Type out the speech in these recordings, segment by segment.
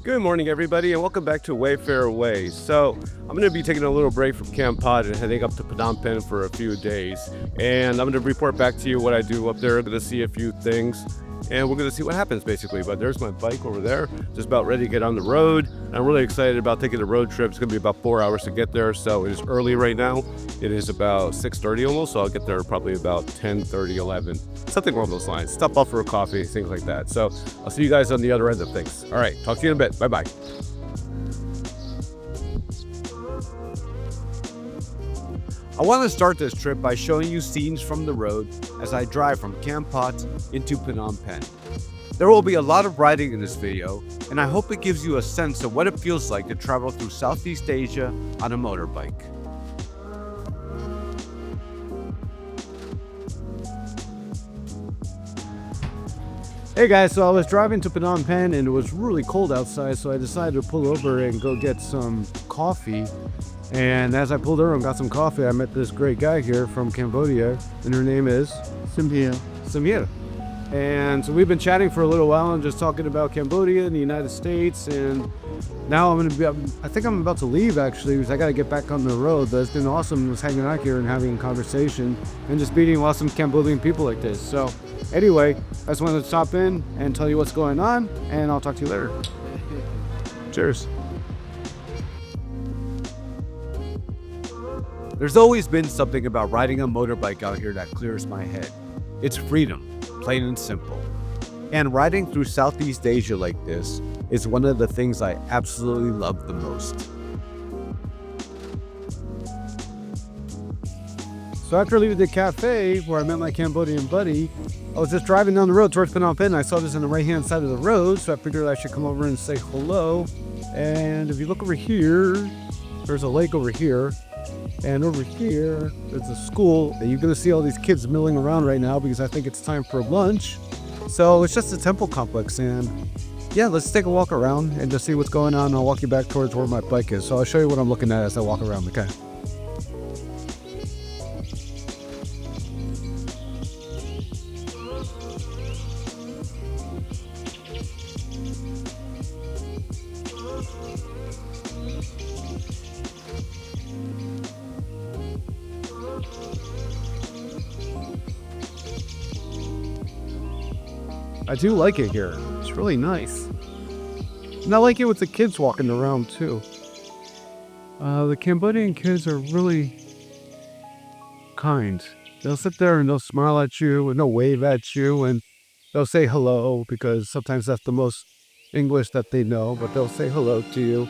Good morning, everybody, and welcome back to Wayfarer Way. So, I'm going to be taking a little break from Kampot and heading up to Phnom Penh for a few days. And I'm going to report back to you what I do up there. I'm going to see a few things, and we're going to see what happens, basically. But there's my bike over there, just about ready to get on the road. I'm really excited about taking the road trip. It's going to be about 4 hours to get there, so it is early right now. It is about 6:30 almost, so I'll get there probably about 10:30, 11. Something along those lines. Stop off for a coffee, things like that. So I'll see you guys on the other end of things. All right, talk to you in a bit. Bye-bye. I want to start this trip by showing you scenes from the road as I drive from Kampot into Phnom Penh. There will be a lot of riding in this video, and I hope it gives you a sense of what it feels like to travel through Southeast Asia on a motorbike. Hey guys, so I was driving to Phnom Penh and it was really cold outside, so I decided to pull over and go get some coffee. And as I pulled over and got some coffee, I met this great guy here from Cambodia, and her name is Samir. And so we've been chatting for a little while and just talking about Cambodia and the United States. And now I think I'm about to leave actually, because I got to get back on the road. But it's been awesome just hanging out here and having a conversation and just meeting awesome Cambodian people like this. So anyway, I just wanted to stop in and tell you what's going on, and I'll talk to you later. Cheers. There's always been something about riding a motorbike out here that clears my head. It's freedom, plain and simple. And riding through Southeast Asia like this is one of the things I absolutely love the most. So after leaving the cafe where I met my Cambodian buddy, I was just driving down the road towards Phnom Penh. I saw this on the right-hand side of the road, so I figured I should come over and say hello. And if you look over here, there's a lake over here. And over here, there's a school. And you're going to see all these kids milling around right now because I think it's time for lunch. So it's just a temple complex. And yeah, let's take a walk around and just see what's going on. I'll walk you back towards where my bike is. So I'll show you what I'm looking at as I walk around, okay? I do like it here. It's really nice. And I like it with the kids walking around too. The Cambodian kids are really kind. They'll sit there and they'll smile at you and they'll wave at you and they'll say hello, because sometimes that's the most English that they know, but they'll say hello to you.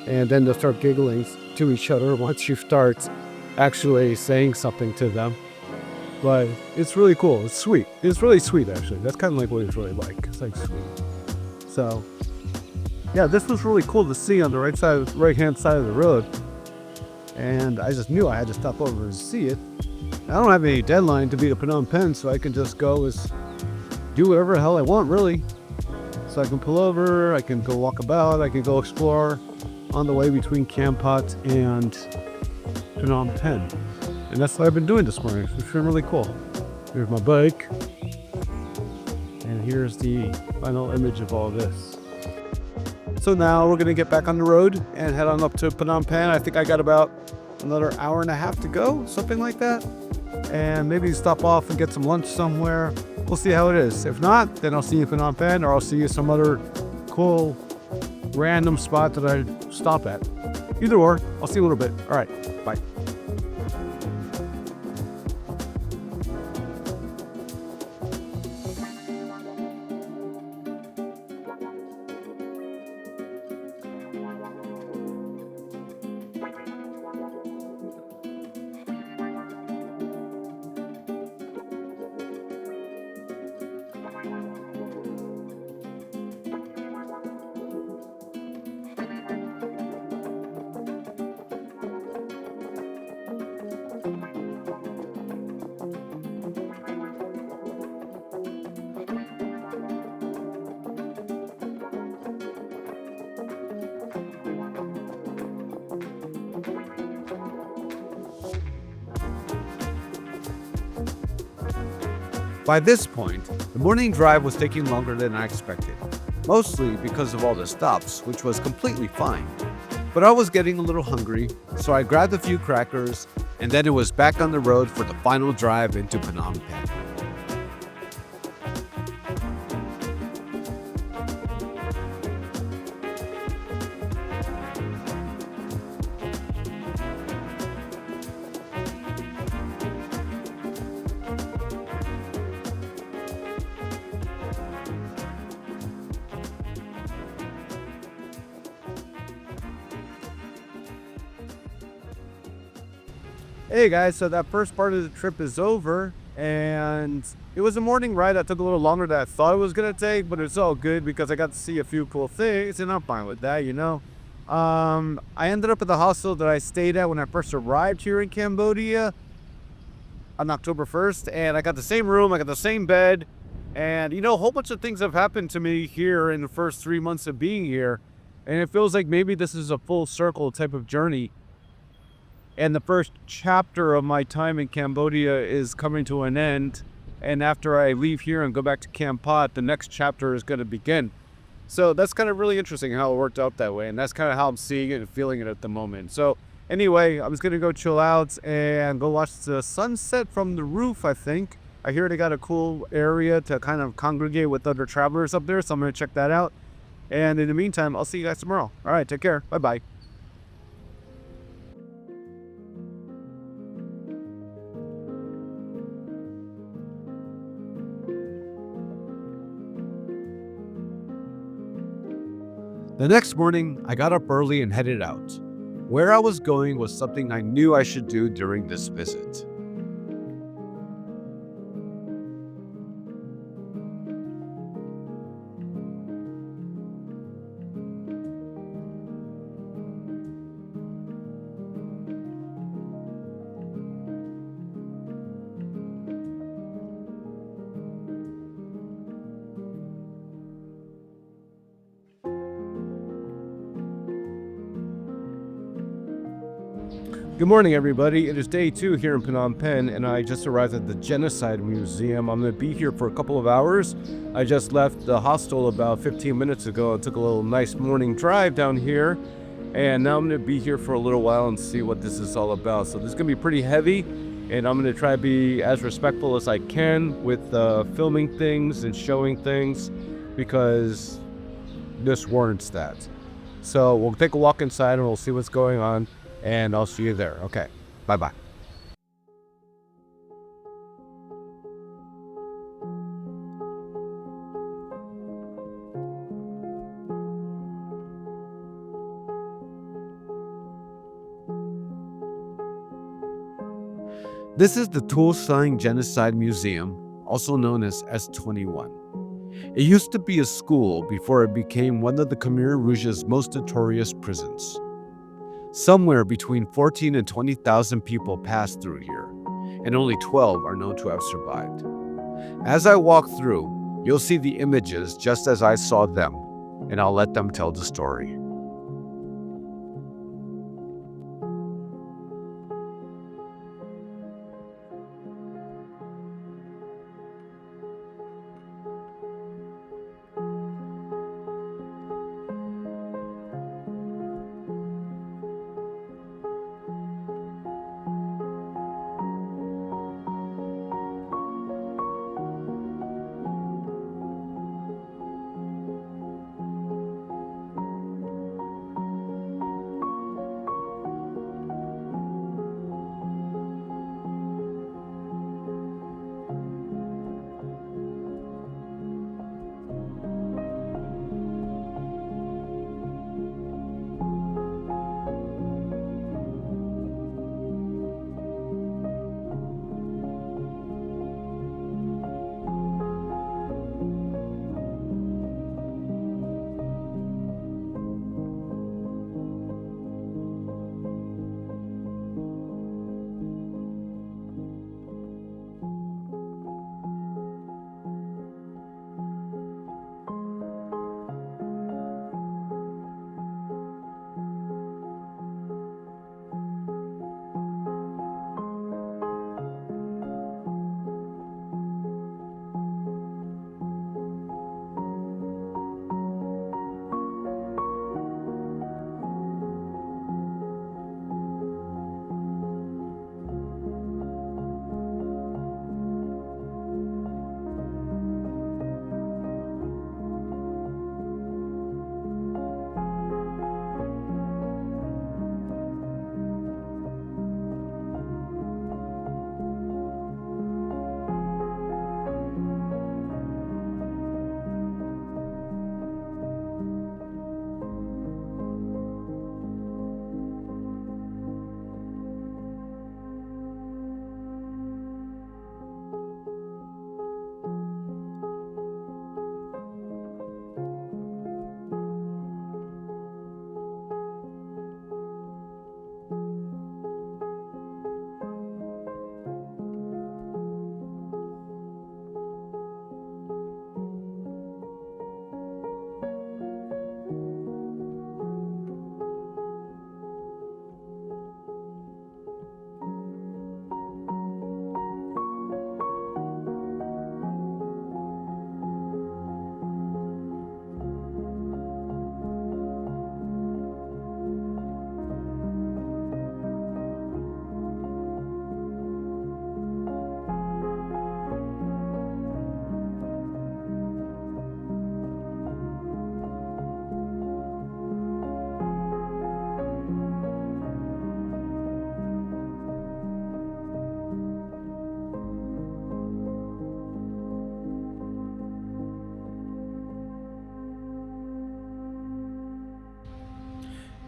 And then they'll start giggling to each other once you start actually saying something to them. But it's really cool. It's sweet. It's really sweet, actually. That's kind of like what it's really like. It's like sweet. So, yeah, this was really cool to see on the right-hand side of the road. And I just knew I had to stop over and see it. I don't have any deadline to be to Phnom Penh, so I can just go do whatever the hell I want, really. So I can pull over, I can go walk about, I can go explore on the way between Kampot and Phnom Penh. And that's what I've been doing this morning. It's been really cool. Here's my bike. And here's the final image of all this. So now we're going to get back on the road and head on up to Phnom Penh. I think I got about another hour and a half to go, something like that. And maybe stop off and get some lunch somewhere. We'll see how it is. If not, then I'll see you in Phnom Penh, or I'll see you some other cool random spot that I stop at. Either or, I'll see you in a little bit. All right, bye. By this point, the morning drive was taking longer than I expected. mostly because of all the stops, which was completely fine. But I was getting a little hungry, so I grabbed a few crackers, and then it was back on the road for the final drive into Phnom Penh. Hey guys, so that first part of the trip is over, and it was a morning ride that took a little longer than I thought it was gonna take, but it's all good because I got to see a few cool things, and I'm fine with that, you know. I ended up at the hostel that I stayed at when I first arrived here in Cambodia on October 1st, and I got the same room, I got the same bed, and you know, a whole bunch of things have happened to me here in the first 3 months of being here, and it feels like maybe this is a full circle type of journey. And the first chapter of my time in Cambodia is coming to an end. And after I leave here and go back to Kampot, the next chapter is going to begin. So that's kind of really interesting how it worked out that way. And that's kind of how I'm seeing it and feeling it at the moment. So anyway, I was going to go chill out and go watch the sunset from the roof, I think. I hear they got a cool area to kind of congregate with other travelers up there. So I'm going to check that out. And in the meantime, I'll see you guys tomorrow. All right, take care. Bye-bye. The next morning, I got up early and headed out. Where I was going was something I knew I should do during this visit. Good morning, everybody. It is day 2 here in Phnom Penh, and I just arrived at the Genocide Museum. I'm going to be here for a couple of hours. I just left the hostel about 15 minutes ago and took a little nice morning drive down here, and now I'm going to be here for a little while and see what this is all about. So this is going to be pretty heavy, and I'm going to try to be as respectful as I can with filming things and showing things because this warrants that. So we'll take a walk inside and we'll see what's going on. And I'll see you there. Okay. Bye-bye. This is the Tuol Sleng Genocide Museum, also known as S21. It used to be a school before it became one of the Khmer Rouge's most notorious prisons. Somewhere between 14 and 20,000 people passed through here, and only 12 are known to have survived. As I walk through, you'll see the images just as I saw them, and I'll let them tell the story.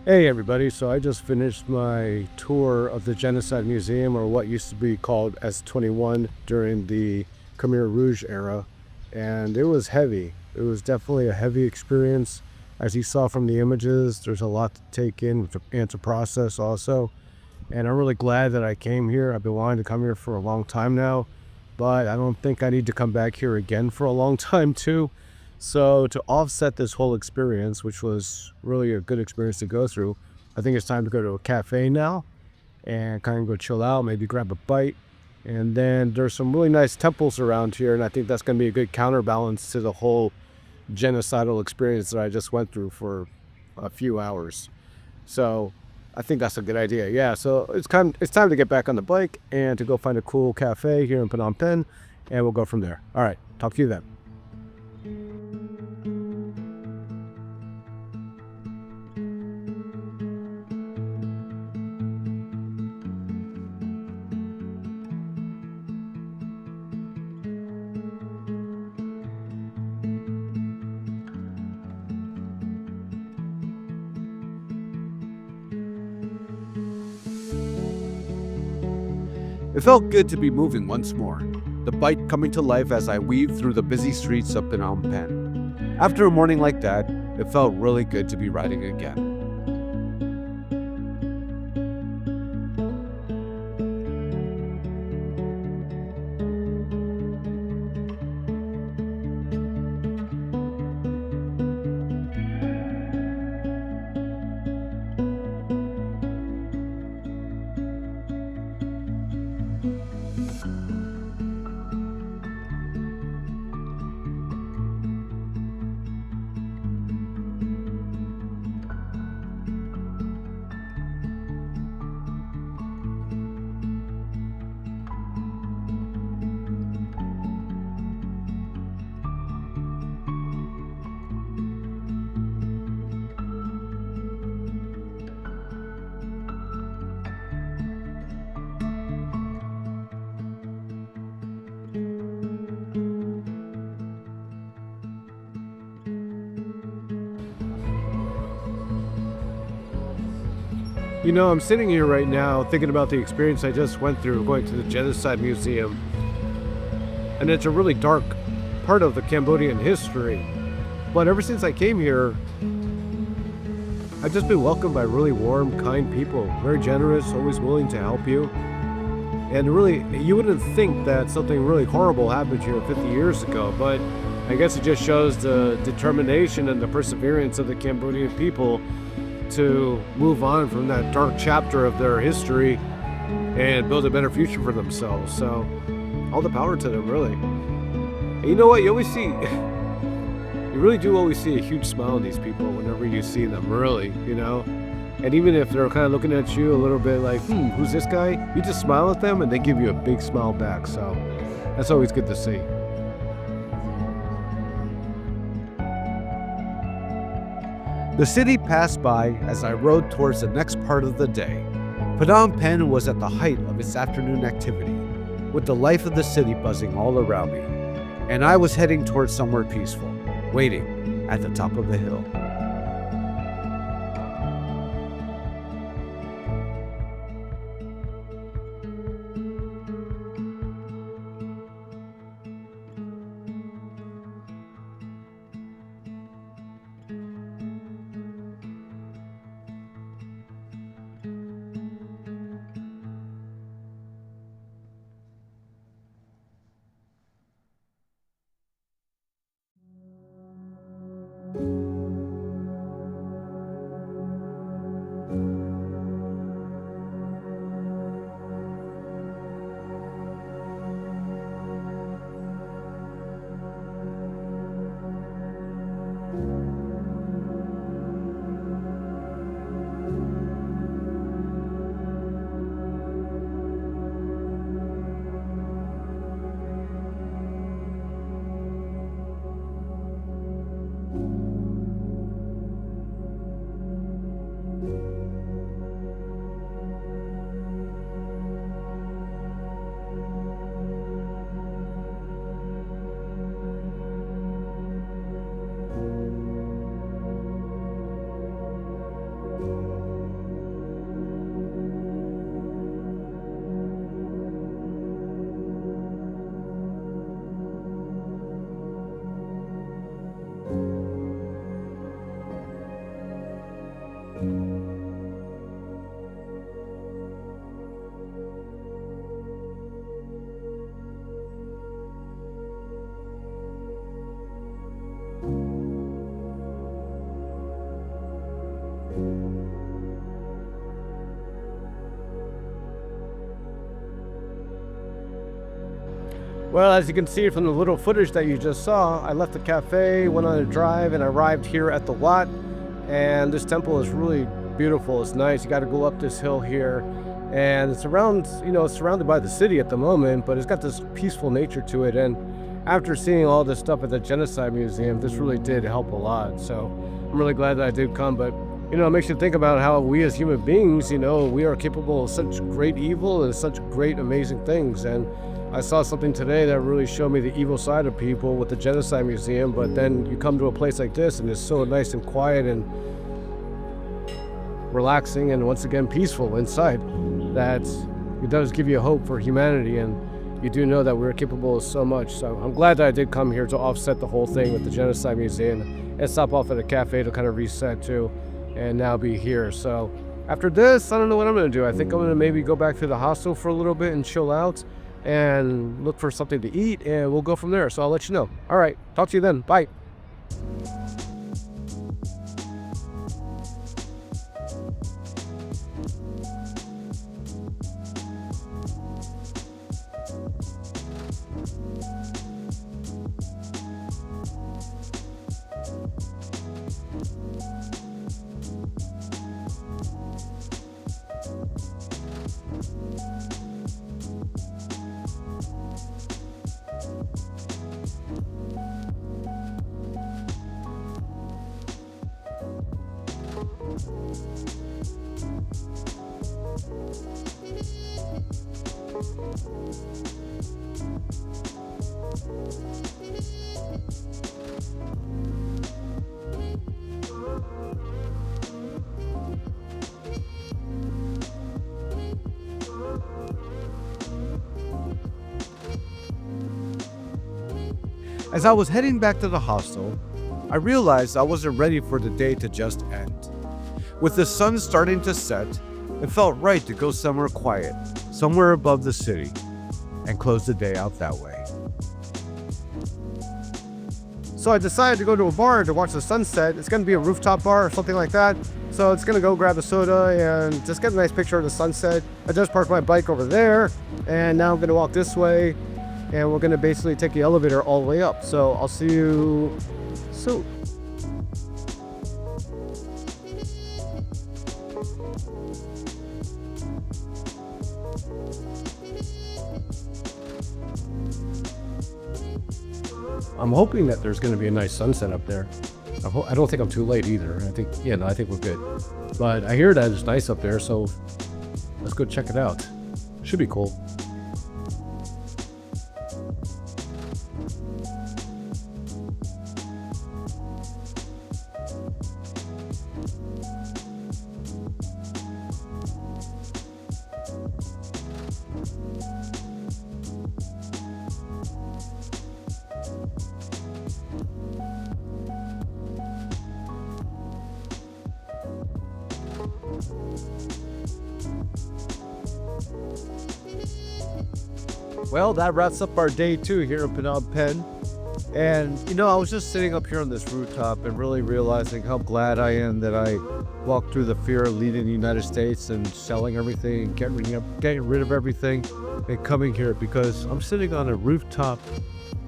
Hey everybody, so I just finished my tour of the Genocide Museum, or what used to be called S21 during the Khmer Rouge era, and it was heavy. It was definitely a heavy experience. As you saw from the images, there's a lot to take in and to process also, and I'm really glad that I came here. I've been wanting to come here for a long time now, but I don't think I need to come back here again for a long time too. So to offset this whole experience, which was really a good experience to go through, I think it's time to go to a cafe now and kind of go chill out, maybe grab a bite. And then there's some really nice temples around here, and I think that's going to be a good counterbalance to the whole genocidal experience that I just went through for a few hours. So I think that's a good idea. Yeah, so it's time to get back on the bike and to go find a cool cafe here in Phnom Penh, and we'll go from there. All right, talk to you then. It felt good to be moving once more, the bike coming to life as I weaved through the busy streets of Phnom Penh. After a morning like that, it felt really good to be riding again. You know, I'm sitting here right now thinking about the experience I just went through going to the Genocide Museum. And it's a really dark part of the Cambodian history. But ever since I came here, I've just been welcomed by really warm, kind people, very generous, always willing to help you. And really, you wouldn't think that something really horrible happened here 50 years ago, but I guess it just shows the determination and the perseverance of the Cambodian people to move on from that dark chapter of their history and build a better future for themselves. So all the power to them, really. And you know what? You always see, you really do always see a huge smile on these people whenever you see them, really, you know? And even if they're kind of looking at you a little bit like, who's this guy? You just smile at them and they give you a big smile back. So that's always good to see. The city passed by as I rode towards the next part of the day. Phnom Penh was at the height of its afternoon activity, with the life of the city buzzing all around me, and I was heading towards somewhere peaceful, waiting at the top of the hill. Well, as you can see from the little footage that you just saw, I left the cafe, went on a drive, and arrived here at the Wat. And this temple is really beautiful. It's nice. You got to go up this hill here, and it's around, it's surrounded by the city at the moment, but it's got this peaceful nature to it. And after seeing all this stuff at the Genocide Museum, this really did help a lot. So I'm really glad that I did come. But it makes you think about how we as human beings, we are capable of such great evil and such great amazing things. And I saw something today that really showed me the evil side of people with the Genocide Museum, but then you come to a place like this and it's so nice and quiet and relaxing and once again peaceful inside, that it does give you hope for humanity, and you do know that we're capable of so much. So I'm glad that I did come here to offset the whole thing with the Genocide Museum and stop off at a cafe to kind of reset too, and now be here. So after this, I don't know what I'm going to do. I think I'm going to maybe go back to the hostel for a little bit and chill out and look for something to eat, and we'll go from there. So I'll let you know. All right, talk to you then. Bye. As I was heading back to the hostel, I realized I wasn't ready for the day to just end. With the sun starting to set, it felt right to go somewhere quiet, somewhere above the city, and close the day out that way. So I decided to go to a bar to watch the sunset. It's going to be a rooftop bar or something like that. So it's going to go grab a soda and just get a nice picture of the sunset. I just parked my bike over there, and now I'm going to walk this way, and we're going to basically take the elevator all the way up. So I'll see you soon. I'm hoping that there's going to be a nice sunset up there. I don't think I'm too late either. I think we're good. But I hear that it's nice up there, so let's go check it out. Should be cool. Well, that wraps up our day 2 here in Phnom Penh. And, I was just sitting up here on this rooftop and really realizing how glad I am that I walked through the fear of leaving the United States and selling everything, getting rid of everything, and coming here, because I'm sitting on a rooftop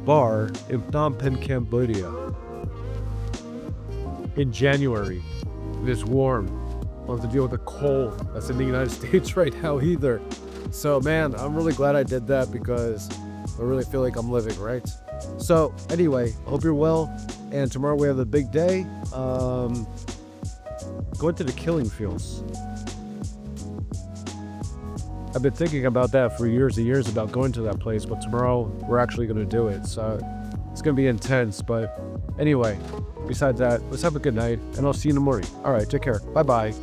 bar in Phnom Penh, Cambodia in January. It's warm. I don't have to deal with the cold that's in the United States right now either. So man, I'm really glad I did that, because I really feel like I'm living, right? So anyway, I hope you're well, and tomorrow we have a big day. Going to the killing fields. I've been thinking about that for years and years, about going to that place, but tomorrow we're actually going to do it. So it's going to be intense, but anyway, besides that, let's have a good night, and I'll see you in the morning. All right, take care. Bye-bye.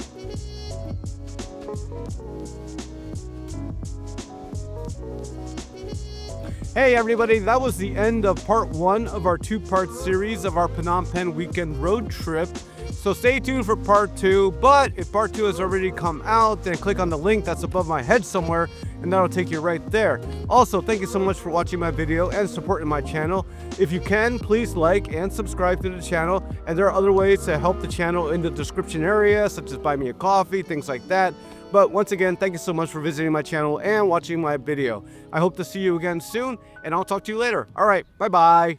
Hey everybody, that was the end of part 1 of our 2-part series of our Phnom Penh weekend road trip. So stay tuned for part 2, but if part 2 has already come out, then click on the link that's above my head somewhere, and that'll take you right there. Also, thank you so much for watching my video and supporting my channel. If you can, please like and subscribe to the channel, and there are other ways to help the channel in the description area, such as buy me a coffee, things like that. But once again, thank you so much for visiting my channel and watching my video. I hope to see you again soon, and I'll talk to you later. All right, bye-bye.